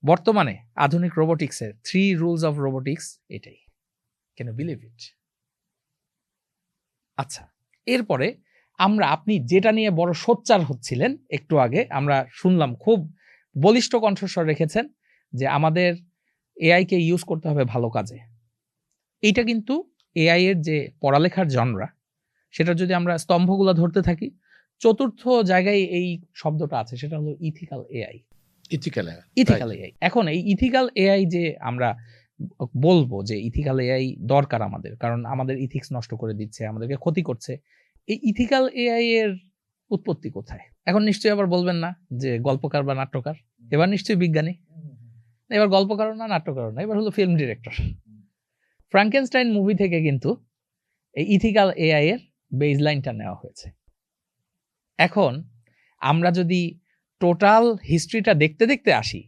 বর্তমানে আধুনিক রোবোটিক্সের 3 রুলস অফ রোবোটিক্স এটাই। Can you believe it? আচ্ছা, এরপরে আপনি যেটা নিয়ে বড় সোচ্চার হচ্ছিলেন একটু আগে, আমরা শুনলাম খুব বলিষ্ঠ কণ্ঠস্বর রেখেছেন যে আমাদের এআই কে ইউজ করতে হবে ভালো কাজে। এইটা কিন্তু এআই এর যে পড়ালেখার জনরা, সেটা যদি আমরা স্তম্ভগুলো ধরতে থাকি, চতুর্থ জায়গায় এই শব্দটা আছে, সেটা হলো ইথিক্যাল এআই। Ethical AI. এখন এই ইথিক্যাল এআই যে আমরা বলবো যে ইথিক্যাল এআই দরকার আমাদের, কারণ আমাদের ইথিক্স নষ্ট করে দিচ্ছে, আমাদেরকে ক্ষতি করছে। এই ইথিক্যাল এআই এর উৎপত্তি কোথায়? এখন নিশ্চয়ই আবার বলবেন না যে গল্পকার বা নাট্যকার, এবার নিশ্চয়ই বিজ্ঞানী, এবার গল্পকারও না, নাট্যকারও না, এবার হলো ফিল্ম ডিরেক্টর। ফ্রাঙ্কেনস্টাইন মুভি থেকে কিন্তু এই ইথিক্যাল এআই এর বেসলাইনটা নেওয়া হয়েছে। এখন আমরা যদি টোটাল হিস্ট্রিটা দেখতে দেখতে আসি,